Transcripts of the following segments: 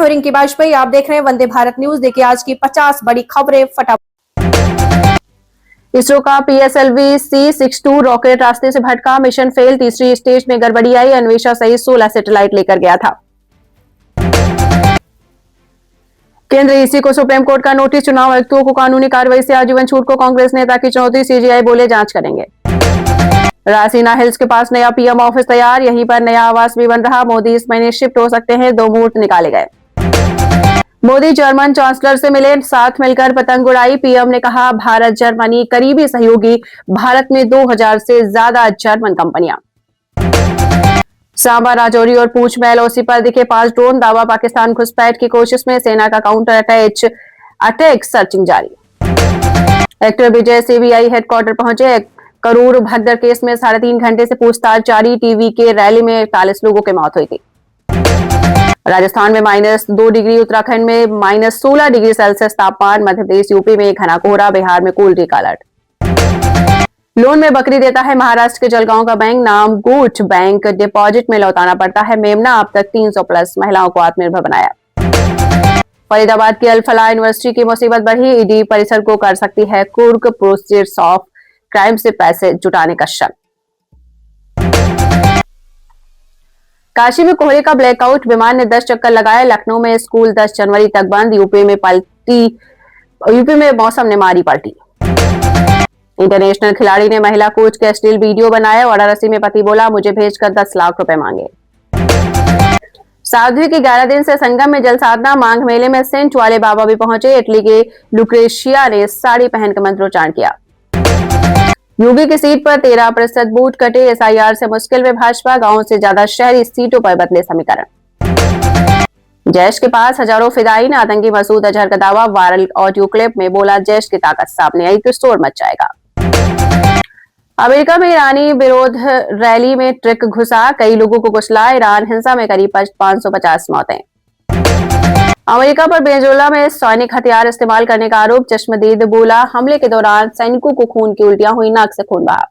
मैं रिंकी वाजपेयी, आप देख रहे हैं वंदे भारत न्यूज। देखिए आज की 50 बड़ी खबरें फटाफट। इसरो का पीएसएलवी C-62 रॉकेट रास्ते से भटका, मिशन फेल, तीसरी स्टेज में गड़बड़ी आई, अन्वेषा सहित 16 सैटेलाइट लेकर गया था। केंद्र ईसी को सुप्रीम कोर्ट का नोटिस, चुनाव आयुक्तों को कानूनी कार्रवाई से आजीवन छूट को कांग्रेस नेता की चुनौती, सीजीआई बोले जांच करेंगे। रासीना हिल्स के पास नया पीएम ऑफिस तैयार, यहीं पर नया आवास भी बन रहा, मोदी इस महीने शिफ्ट हो सकते हैं, 2 मुहूर्त निकाले गए। मोदी जर्मन चांसलर से मिले, साथ मिलकर पतंग उड़ाई, पीएम ने कहा भारत जर्मनी करीबी सहयोगी, भारत में 2000 से ज्यादा जर्मन कंपनियां। सांबा, राजौरी और पूंछ में एलओसी पर दिखे 5 ड्रोन, दावा पाकिस्तान घुसपैठ की कोशिश में, सेना का काउंटर अटैक सर्चिंग जारी। एक्टर विजय सीबीआई हेडक्वार्टर पहुंचे, करोड़ भगदड़ केस में 3.5 घंटे से पूछताछ जारी, टीवी के रैली में 41 लोगों की मौत हुई थी। राजस्थान में -2 डिग्री, उत्तराखंड में -16 डिग्री सेल्सियस तापमान, मध्य प्रदेश यूपी में घना कोहरा, बिहार में कोल्ड ड्रिंक अलर्ट। लोन में बकरी देता है महाराष्ट्र के जलगांव का बैंक, नाम गूठ बैंक, डिपॉजिट में लौटाना पड़ता है मेमना, अब तक 300+ महिलाओं को आत्मनिर्भर बनाया। फरीदाबाद की अल फलाह यूनिवर्सिटी की मुसीबत बढ़ी, ईडी परिसर को कर सकती है कुर्क, प्रोसीजर्स ऑफ क्राइम से पैसे जुटाने का शक। काशी में कोहरे का ब्लैकआउट, विमान ने 10 चक्कर लगाए, लखनऊ में स्कूल 10 जनवरी तक बंद, यूपी में मौसम ने मारी पलटी। इंटरनेशनल खिलाड़ी ने महिला कोच के अश्लील वीडियो बनाया, वाराणसी में पति बोला मुझे भेजकर 10 लाख रुपए मांगे। साध्वी के 11 दिन से संगम में जल साधना, मांग मेले में सेंट वाले बाबा भी पहुंचे, इटली के लुक्रेशिया ने साड़ी पहनकर मंत्रोच्चारण किया। यूपी की सीट पर 13% बूथ कटे, एसआईआर से मुश्किल में भाजपा, गांव से ज्यादा शहरी सीटों पर बदले समीकरण। जैश के पास हजारों फिदायीन, आतंकी मसूद अजहर का दावा, वायरल ऑडियो क्लिप में बोला जैश की ताकत सामने आई तो शोर मच जाएगा। अमेरिका में ईरानी विरोध रैली में ट्रक घुसा, कई लोगों को कुचला, ईरान हिंसा में करीब 550 मौतें। अमेरिका पर वेनेजुएला में सैनिक हथियार इस्तेमाल करने का आरोप, चश्मदीद बोला हमले के दौरान सैनिकों को खून की उल्टियां हुई, नाक से खून बहा।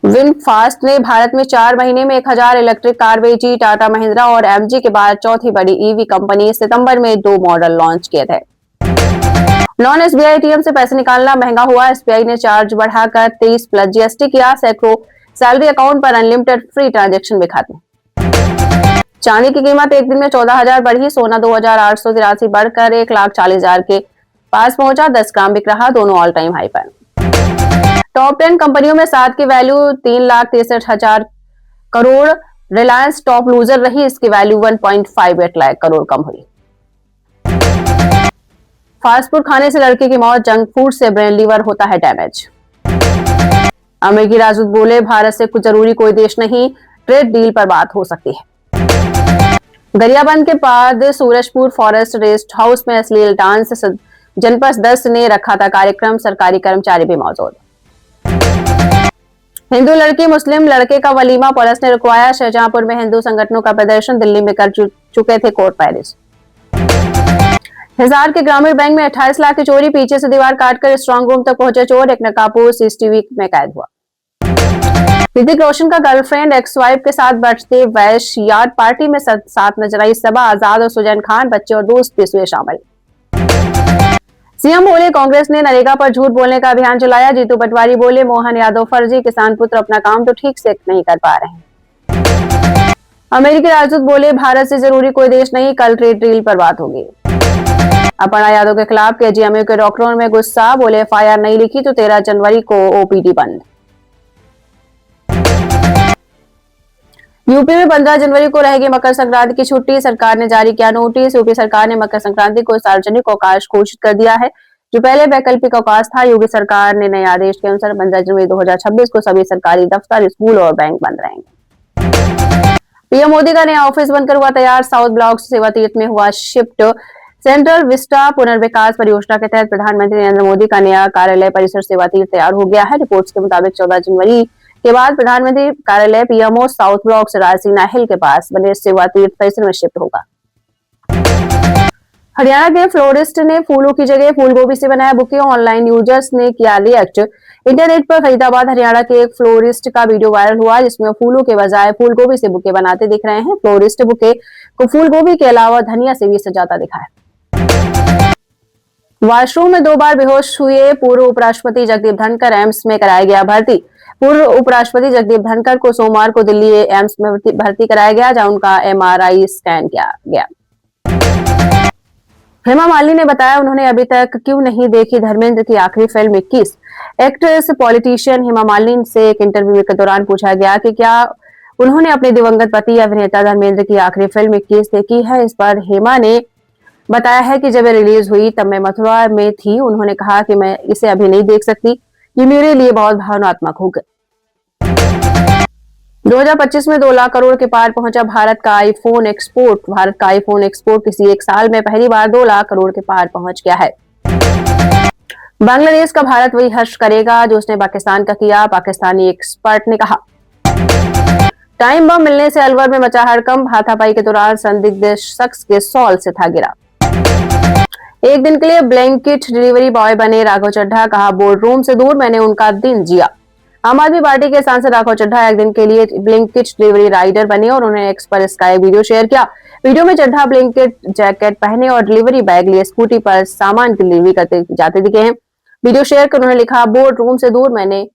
विनफास्ट ने भारत में 4 महीने में 1000 इलेक्ट्रिक कार बेची, टाटा महिंद्रा और एमजी के बाद चौथी बड़ी ईवी कंपनी, सितंबर में 2 मॉडल लॉन्च किए थे। नॉन एसबीआई एटीएम से पैसे निकालना महंगा हुआ, एसबीआई ने चार्ज बढ़ाकर 23+ जीएसटी किया, सैकड़ों सैलरी अकाउंट पर अनलिमिटेड फ्री ट्रांजैक्शन भी खत्म। चांदी की कीमत एक दिन में 14,000 बढ़ी, सोना 2,883 बढ़कर 1,40,000 के पास पहुंचा, 10 ग्राम बिक रहा, दोनों ऑल टाइम हाई पर। टॉप 10 कंपनियों में 7 की value 3,63,000 crore, Reliance top loser रही, इसकी वैल्यू 1.58 लाख करोड़ कम हुई। फास्ट फूड खाने से लड़के की मौत, जंक फूड से ब्रेन लीवर होता है डैमेज। अमेरिकी राजदूत बोले भारत से कुछ जरूरी कोई देश नहीं, ट्रेड डील पर बात हो सकती है। गरियाबंद के बाद सूरजपुर फॉरेस्ट रेस्ट हाउस में अश्लील डांस, जनपद 10 ने रखा था कार्यक्रम, सरकारी कर्मचारी भी मौजूद। हिंदू लड़की मुस्लिम लड़के का वलीमा पुलिस ने रुकवाया, शाहजहांपुर में हिंदू संगठनों का प्रदर्शन, दिल्ली में कर चुके थे कोर्ट मैरिज। हिसार के ग्रामीण बैंक में 28 लाख की चोरी, पीछे से दीवार काटकर स्ट्रांग रूम तक पहुंचे चोर, एक नकाबपोश सीसीटीवी में कैद हुआ। ऋतिक रोशन का गर्लफ्रेंड एक्स वाइफ के साथ बर्थडे वैश यार्ड पार्टी में साथ नजर आई, सबा आजाद और सुजैन खान, बच्चे और दोस्त भी हुए शामिल। सीएम बोले कांग्रेस ने नरेगा पर झूठ बोलने का अभियान चलाया, जीतू पटवारी बोले मोहन यादव फर्जी, किसान पुत्र अपना काम तो ठीक से नहीं कर पा रहे। अमेरिकी राजदूत बोले भारत से जरूरी कोई देश नहीं, कल ट्रेड डील पर बात होगी। अपर्णा यादव के खिलाफ केजीएमयू के डॉक्टरों में गुस्सा, बोले एफआईआर नहीं लिखी तो 13 जनवरी को ओपीडी बंद। यूपी में 15 जनवरी को रहेगी मकर संक्रांति की छुट्टी, सरकार ने जारी किया नोटिस, यूपी सरकार ने मकर संक्रांति को सार्वजनिक अवकाश घोषित कर दिया है, जो पहले वैकल्पिक अवकाश था। योगी सरकार ने नए आदेश के अनुसार 15 जनवरी 2026 को सभी सरकारी दफ्तर, स्कूल और बैंक बंद रहेंगे। पीएम मोदी का नया ऑफिस बनकर हुआ तैयार, साउथ ब्लॉक सेवा तीर्थ में हुआ शिफ्ट, सेंट्रल विस्टा पुनर्विकास परियोजना के तहत प्रधानमंत्री नरेंद्र मोदी का नया कार्यालय परिसर सेवा तीर्थ तैयार हो गया है। रिपोर्ट्स के मुताबिक 14 जनवरी के बाद प्रधानमंत्री कार्यालय पीएमओ साउथ ब्लॉक से रासीना हिल के पास बने सेवा तीर्थ परिसर में शिफ्ट होगा। हरियाणा के फ्लोरिस्ट ने फूलों की जगह फूलगोभी से बनाया बुके, ऑनलाइन यूजर्स ने किया रिएक्ट। इंटरनेट पर फरीदाबाद हरियाणा के एक फ्लोरिस्ट का वीडियो वायरल हुआ, जिसमें फूलों के बजाय फूलगोभी से बुके बनाते दिख रहे हैं। फ्लोरिस्ट बुके को फूल गोभी के अलावा धनिया से भी सजाता दिखा है। वॉशरूम में 2 बार बेहोश हुए पूर्व उपराष्ट्रपति जगदीप धनखड़ एम्स में कराया गया भर्ती। पूर्व उपराष्ट्रपति जगदीप धनखड़ को सोमवार को दिल्ली एम्स में भर्ती कराया गया, जहां उनका MRI स्कैन किया गया। हेमा मालिनी ने बताया उन्होंने अभी तक क्यों नहीं देखी धर्मेंद्र की आखिरी film 21। Actress politician Hema Malini से एक इंटरव्यू के दौरान पूछा गया कि क्या उन्होंने अपने दिवंगत पति अभिनेता धर्मेंद्र की आखिरी फिल्म 21 देखी है। इस पर हेमा ने बताया है कि जब ये रिलीज हुई तब मैं मथुरा में थी। उन्होंने कहा कि मैं इसे अभी नहीं देख सकती, ये मेरे लिए बहुत भावनात्मक होगा। 2025 में 2 लाख करोड़ के पार पहुंचा भारत का आईफोन एक्सपोर्ट। भारत का आईफोन एक्सपोर्ट किसी एक साल में पहली बार 2 लाख करोड़ के पार पहुंच गया है। बांग्लादेश का भारत वही हर्ष करेगा जो उसने पाकिस्तान का किया, पाकिस्तानी एक्सपर्ट ने कहा। टाइम बम मिलने से अलवर में मचा हड़कंप। हाथापाई के दौरान संदिग्ध शख्स के सॉल से था गिरा। एक दिन के लिए ब्लैंकेट डिलीवरी बॉय बने राघव चड्ढा, कहा बोर्ड रूम से दूर मैंने उनका दिन जिया। आम आदमी पार्टी के सांसद राघव चड्ढा एक दिन के लिए ब्लैंकेट डिलीवरी राइडर बने और उन्होंने एक्स पर इसका एक वीडियो शेयर किया। वीडियो में चड्ढा ब्लैंकेट जैकेट पहने और डिलीवरी बैग लिए स्कूटी पर सामान की डिलीवरी करते जाते दिखे हैं। वीडियो शेयर कर उन्होंने लिखा बोर्ड रूम से दूर मैंने